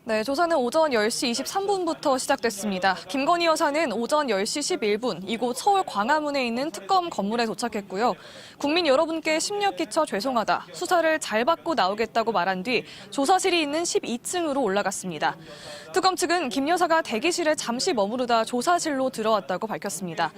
네, 조사는 오전 10시 23분부터 시작됐습니다. 김건희 여사는 오전 10시 11분 이곳 서울 광화문에 있는 특검 건물에 도착했고요. 국민 여러분께 심려 끼쳐 죄송하다, 수사를 잘 받고 나오겠다고 말한 뒤 조사실이 있는 12층으로 올라갔습니다. 특검 측은 김 여사가 대기실에 잠시 머무르다 조사실로 들어왔다고 밝혔습니다.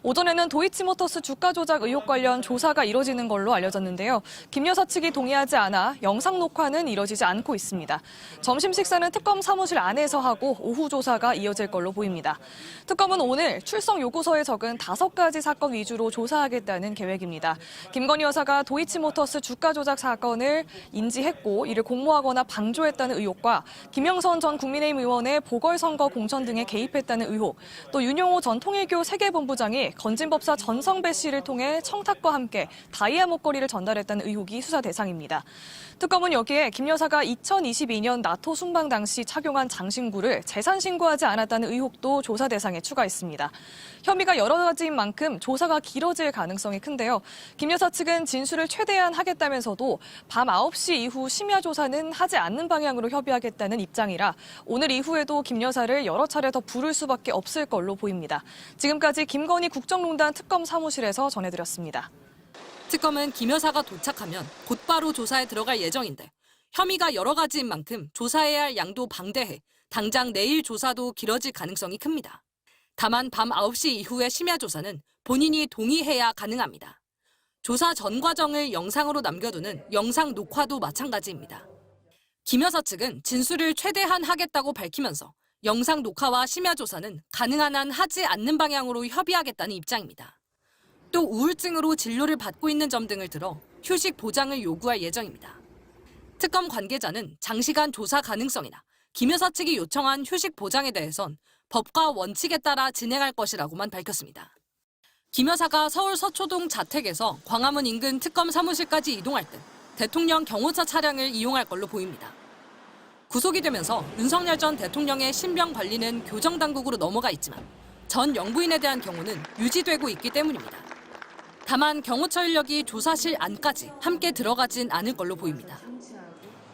오전에는 도이치모터스 주가 조작 의혹 관련 조사가 이뤄지는 걸로 알려졌는데요. 김 여사 측이 동의하지 않아 영상 녹화는 이뤄지지 않고 있습니다. 점심 식사는 특검 사무실 안에서 하고 오후 조사가 이어질 걸로 보입니다. 특검은 오늘 출석 요구서에 적은 5가지 사건 위주로 조사하겠다는 계획입니다. 김건희 여사가 도이치모터스 주가 조작 사건을 인지했고 이를 공모하거나 방조했다는 의혹과 김영선 전 국민의힘 의원의 보궐선거 공천 등에 개입했다는 의혹, 또 윤용호 전 통일교 세계본부장이 건진법사 전성배 씨를 통해 청탁과 함께 다이아 목걸이를 전달했다는 의혹이 수사 대상입니다. 특검은 여기에 김 여사가 2022년 나토 순방 당시 착용한 장신구를 재산 신고하지 않았다는 의혹도 조사 대상에 추가했습니다. 혐의가 여러 가지인 만큼 조사가 길어질 가능성이 큰데요. 김 여사 측은 진술을 최대한 하겠다면서도 밤 9시 이후 심야 조사는 하지 않는 방향으로 협의하겠다는 입장이라 오늘 이후에도 김 여사를 여러 차례 더 부를 수밖에 없을 걸로 보입니다. 지금까지 김건희 국정농단 특검 사무실에서 전해드렸습니다. 특검은 김 여사가 도착하면 곧바로 조사에 들어갈 예정인데 혐의가 여러 가지인 만큼 조사해야 할 양도 방대해 당장 내일 조사도 길어질 가능성이 큽니다. 다만 밤 9시 이후의 심야 조사는 본인이 동의해야 가능합니다. 조사 전 과정을 영상으로 남겨두는 영상 녹화도 마찬가지입니다. 김 여사 측은 진술을 최대한 하겠다고 밝히면서 영상 녹화와 심야 조사는 가능한 한 하지 않는 방향으로 협의하겠다는 입장입니다. 또 우울증으로 진료를 받고 있는 점 등을 들어 휴식 보장을 요구할 예정입니다. 특검 관계자는 장시간 조사 가능성이나 김 여사 측이 요청한 휴식 보장에 대해선 법과 원칙에 따라 진행할 것이라고만 밝혔습니다. 김 여사가 서울 서초동 자택에서 광화문 인근 특검 사무실까지 이동할 때 대통령 경호차 차량을 이용할 걸로 보입니다. 구속이 되면서 윤석열 전 대통령의 신병 관리는 교정당국으로 넘어가 있지만 전 영부인에 대한 경우는 유지되고 있기 때문입니다. 다만 경호처 인력이 조사실 안까지 함께 들어가진 않을 걸로 보입니다.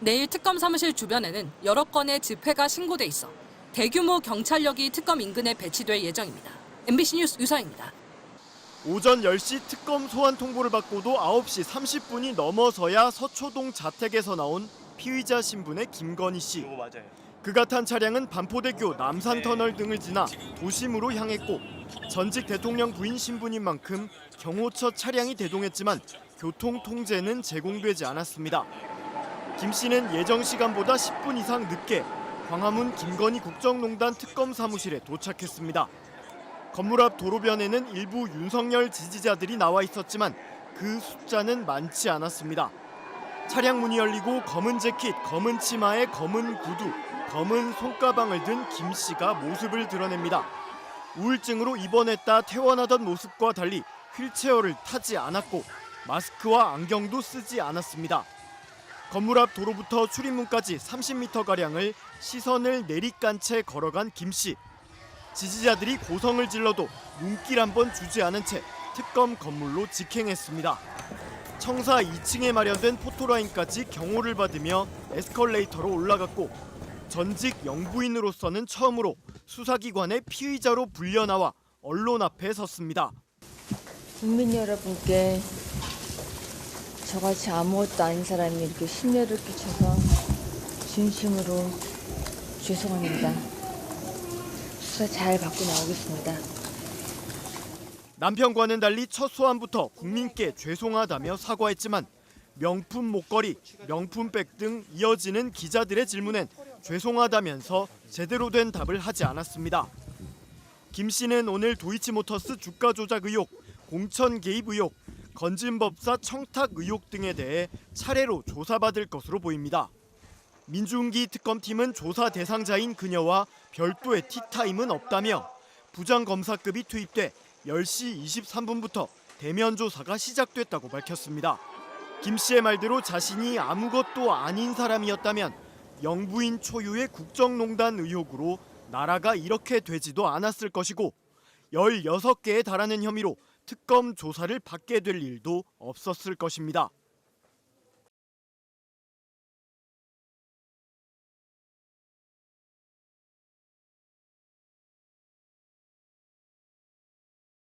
내일 특검 사무실 주변에는 여러 건의 집회가 신고돼 있어 대규모 경찰력이 특검 인근에 배치될 예정입니다. MBC 뉴스 유서입니다. 오전 10시 특검 소환 통보를 받고도 9시 30분이 넘어서야 서초동 자택에서 나온 피의자 신분의 김건희 씨. 그가 탄 차량은 반포대교 남산터널 등을 지나 도심으로 향했고 전직 대통령 부인 신분인 만큼 경호처 차량이 대동했지만 교통 통제는 제공되지 않았습니다. 김 씨는 예정 시간보다 10분 이상 늦게 광화문 김건희 국정농단 특검 사무실에 도착했습니다. 건물 앞 도로변에는 일부 윤석열 지지자들이 나와 있었지만 그 숫자는 많지 않았습니다. 차량 문이 열리고 검은 재킷, 검은 치마에 검은 구두, 검은 손가방을 든 김 씨가 모습을 드러냅니다. 우울증으로 입원했다 퇴원하던 모습과 달리 휠체어를 타지 않았고 마스크와 안경도 쓰지 않았습니다. 건물 앞 도로부터 출입문까지 30m가량을 시선을 내리깐 채 걸어간 김 씨. 지지자들이 고성을 질러도 눈길 한번 주지 않은 채 특검 건물로 직행했습니다. 청사 2층에 마련된 포토라인까지 경호를 받으며 에스컬레이터로 올라갔고 전직 영부인으로서는 처음으로 수사기관의 피의자로 불려나와 언론 앞에 섰습니다. 국민 여러분께 저같이 아무것도 아닌 사람이 이렇게 심려를 끼쳐서 진심으로 죄송합니다. 수사 잘 받고 나오겠습니다. 남편과는 달리 첫 소환부터 국민께 죄송하다며 사과했지만 명품 목걸이, 명품백 등 이어지는 기자들의 질문엔 죄송하다면서 제대로 된 답을 하지 않았습니다. 김 씨는 오늘 도이치모터스 주가 조작 의혹, 공천 개입 의혹, 건진법사 청탁 의혹 등에 대해 차례로 조사받을 것으로 보입니다. 민중기 특검팀은 조사 대상자인 그녀와 별도의 티타임은 없다며 부장검사급이 투입돼 10시 23분부터 대면 조사가 시작됐다고 밝혔습니다. 김 씨의 말대로 자신이 아무것도 아닌 사람이었다면 영부인 초유의 국정농단 의혹으로 나라가 이렇게 되지도 않았을 것이고 16개에 달하는 혐의로 특검 조사를 받게 될 일도 없었을 것입니다.